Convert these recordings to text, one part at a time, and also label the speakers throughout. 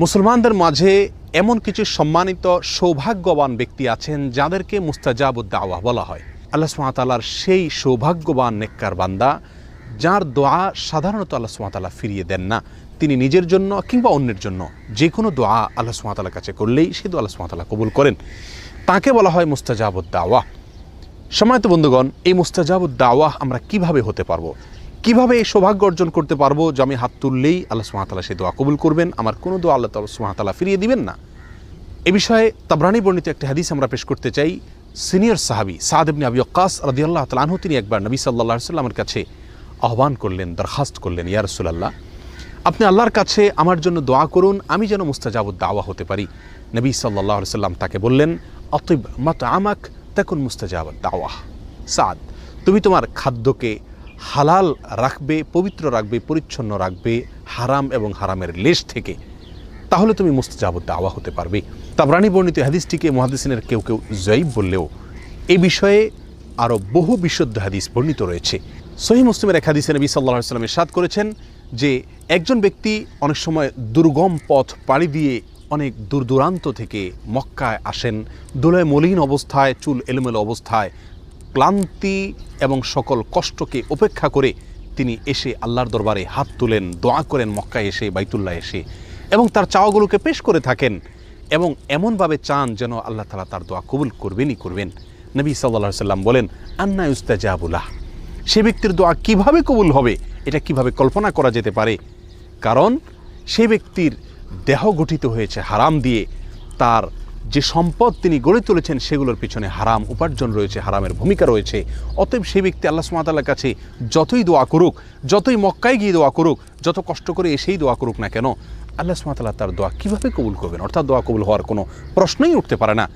Speaker 1: মুসলমানদের মাঝে এমন কিছু সম্মানিত সৌভাগ্যবান ব্যক্তি আছেন যাদেরকে মুস্তাজাবুদ দাওয়াহ বলা হয়। আল্লাহ সুবহানাহু ওয়া তাআলার সেই সৌভাগ্যবান নেককার বান্দা যার দোয়া সাধারণত আল্লাহ সুবহানাহু ওয়া তাআলা ফিরিয়ে দেন না। তিনি নিজের জন্য কিংবা অন্যের জন্য যে কোনো দোয়া আল্লাহ সুবহানাহু ওয়া তাআলার কাছে করলেই সেই দোয়া আল্লাহ সুবহানাহু ওয়া তাআলা কবুল করেন। তাকে বলা হয় মুস্তাজাবুদ দাওয়াহ। সম্মানিত বন্ধুগণ, এই মুস্তাজাবুদ দাওয়াহ আমরা কিভাবে হতে পারবো, কিভাবে এই সৌভাগ্য অর্জন করতে পারবো যে আমি হাত তুললেই আল্লাহ সুবহানাহু ওয়া তাআলা সেই দোয়া কবুল করবেন, আমার কোনো দোয়া আল্লাহ সুবহানাহু ওয়া তাআলা ফিরিয়ে দিবেন না। এ বিষয়ে তাবরানী বর্ণিত একটি হাদিস আমরা পেশ করতে চাই। সিনিয়র সাহাবী সাদ ইবনে আবি ওয়াক্কাস রাদিয়াল্লাহু তাআলা আনহু তিনি একবার নবী সাল্লাল্লাহু আলাইহি ওয়াসাল্লামের কাছে আহ্বান করলেন, দরখাস্ত করলেন, ইয়া রাসূলুল্লাহ, আপনি আল্লাহর কাছে আমার জন্য দোয়া করুন, আমি যেন মুস্তাজাবুদ দাওয়া হতে পারি। নবী সাল্লাল্লাহু আলাইহি ওয়াসাল্লাম তাকে বললেন, আতিব মাতআমাক তাকুন মুস্তাজাবুদ দাওয়াহ। সাদ, তুমি তোমার খাদ্যকে হালাল রাখবে, পবিত্র রাখবে, পরিচ্ছন্ন রাখবে হারাম এবং হারামের লেশ থেকে, তাহলে তুমি মুস্তাজাবুদ দাওয়া হতে পারবে। তাবরানী বর্ণিত হাদিসটিকে মুহাদ্দিসিনের কেউ কেউ যায়িফ বললেও এই বিষয়ে আরও বহু বিশুদ্ধ হাদিস বর্ণিত রয়েছে। সহিহ মুসলিমের এক হাদিসে নবী সাল্লাল্লাহু আলাইহি ওয়াসাল্লাম ইরশাদ করেছেন যে একজন ব্যক্তি অনেক সময় দুর্গম পথ পাড়ি দিয়ে অনেক দূর দূরান্ত থেকে মক্কায় আসেন, ধুলায় মলিন অবস্থায়, চুল এলোমেলো অবস্থায়, ক্লান্তি এবং সকল কষ্টকে উপেক্ষা করে তিনি এসে আল্লাহর দরবারে হাত তুলেন, দোয়া করেন মক্কায় এসে, বাইতুল্লাহ এসে, এবং তার চাওয়াগুলোকে পেশ করে থাকেন এবং এমনভাবে চান যেন আল্লাহ তাআলা তার দোয়া কবুল করবেনই করবেন। নবী সাল্লাল্লাহু আলাইহি ওয়াসাল্লাম বলেন, আন্না ইউস্তাজাবু লাহ, সে ব্যক্তির দোয়া কিভাবে কবুল হবে এটা কিভাবে কল্পনা করা যেতে পারে? কারণ সে ব্যক্তির দেহ গঠিত হয়েছে হারাম দিয়ে, তার যে সম্পদ তিনি গড়ে তুলেছেন সেগুলোর পিছনে হারাম উপার্জন রয়েছে, হারামের ভূমিকা রয়েছে। অতএব সেই ব্যক্তি আল্লাহ সুবহানাহু ওয়া তাআলার কাছে যতই দোয়া করুক, যতই মক্কায় গিয়ে দোয়া করুক, যত কষ্ট করে এসেই দোয়া করুক না কেন, আল্লাহ সুবহানাহু ওয়া তাআলা তার দোয়া কীভাবে কবুল করবেন? অর্থাৎ দোয়া কবুল হওয়ার কোনো প্রশ্নই উঠতে পারে না।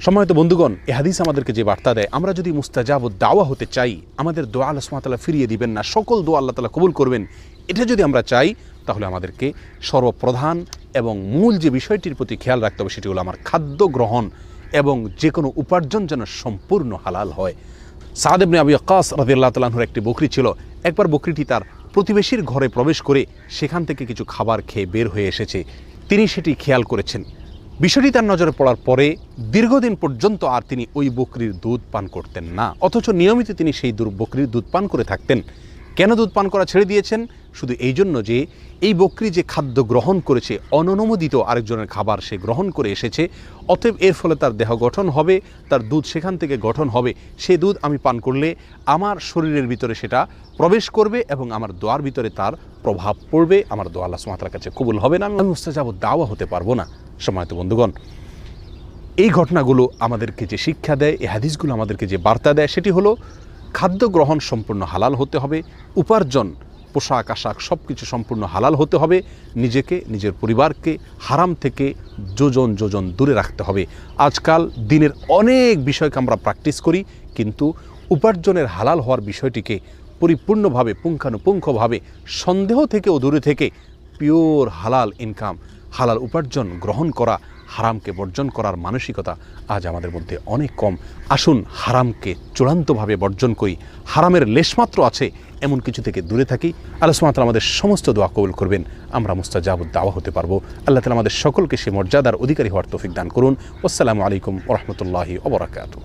Speaker 1: সম্মানিত বন্ধুগণ, এই হাদিস আমাদেরকে যে বার্তা দেয়, আমরা যদি মুস্তাজাবুদ দাওয়া হতে চাই, আমাদের দোয়া আল্লাহ সুবহানাহু ওয়া তাআলা ফিরিয়ে দিবেন না, সকল দোয়া আল্লাহ তাআলা কবুল করবেন, এটা যদি আমরা চাই, তাহলে আমাদেরকে সর্বপ্রধান এবং মূল যে বিষয়টির প্রতি খেয়াল রাখতে হবে সেটি হলো আমার খাদ্য গ্রহণ এবং যে কোনো উপার্জন যেন সম্পূর্ণ হালাল হয়। সাদ ইবনে আবি ওয়াক্কাস রাদিয়াল্লাহু তাআলা আনহুর একটি বকরি ছিল। একবার বকরিটি তার প্রতিবেশীর ঘরে প্রবেশ করে সেখান থেকে কিছু খাবার খেয়ে বের হয়ে এসেছে। তিনি সেটি খেয়াল করেছেন। বিষয়টি তার নজরে পড়ার পরে দীর্ঘদিন পর্যন্ত আর তিনি ওই বকরির দুধ পান করতেন না, অথচ নিয়মিত তিনি সেই বকরির দুধ পান করে থাকতেন। কেন দুধ পান করা ছেড়ে দিয়েছেন? শুধু এই জন্য যে এই বকরি যে খাদ্য গ্রহণ করেছে, অননুমোদিত আরেকজনের খাবার সে গ্রহণ করে এসেছে, অতএব এর ফলে তার দেহ গঠন হবে, তার দুধ সেখান থেকে গঠন হবে, সে দুধ আমি পান করলে আমার শরীরের ভিতরে সেটা প্রবেশ করবে এবং আমার দোয়ার ভিতরে তার প্রভাব পড়বে, আমার দোয়া আল্লাহ সুবহানাহু ওয়া তাআলার কাছে কবুল হবে না, আমি মুস্তাজাবুদ দাওয়া হতে পারবো না। সম্মানিত বন্ধুগণ, এই ঘটনাগুলো আমাদেরকে যে শিক্ষা দেয়, এই হাদিসগুলো আমাদেরকে যে বার্তা দেয়, সেটি হলো খাদ্য গ্রহণ সম্পূর্ণ হালাল হতে হবে, উপার্জন, পোশাক আশাক সব কিছু সম্পূর্ণ হালাল হতে হবে, নিজেকে, নিজের পরিবারকে হারাম থেকে যোজন যোজন দূরে রাখতে হবে। আজকাল দিনের অনেক বিষয়কে আমরা প্র্যাকটিস করি, কিন্তু উপার্জনের হালাল হওয়ার বিষয়টিকে পরিপূর্ণভাবে, পুঙ্খানুপুঙ্খভাবে, সন্দেহ থেকেও দূরে থেকে পিওর হালাল ইনকাম, হালাল উপার্জন গ্রহণ করা, হারামকে বর্জন করার মানসিকতা আজ আমাদের মধ্যে অনেক কম। আসুন হারামকে চূড়ান্তভাবে বর্জন করি, হারামের লেশমাত্র আছে এমন কিছু থেকে দূরে থাকি। আল্লাহ সুবহানাহু ওয়া তাআলা আমাদের সমস্ত দোয়া কবুল করবেন, আমরা মুস্তাজাবুদ দাওয়া হতে পারবো। আল্লাহ তাআলা আমাদের সকলকে সে মর্যাদার অধিকারী হওয়ার তৌফিক দান করুন। আসসালামু আলাইকুম ওয়া রাহমাতুল্লাহি ওয়া বারাকাতুহু।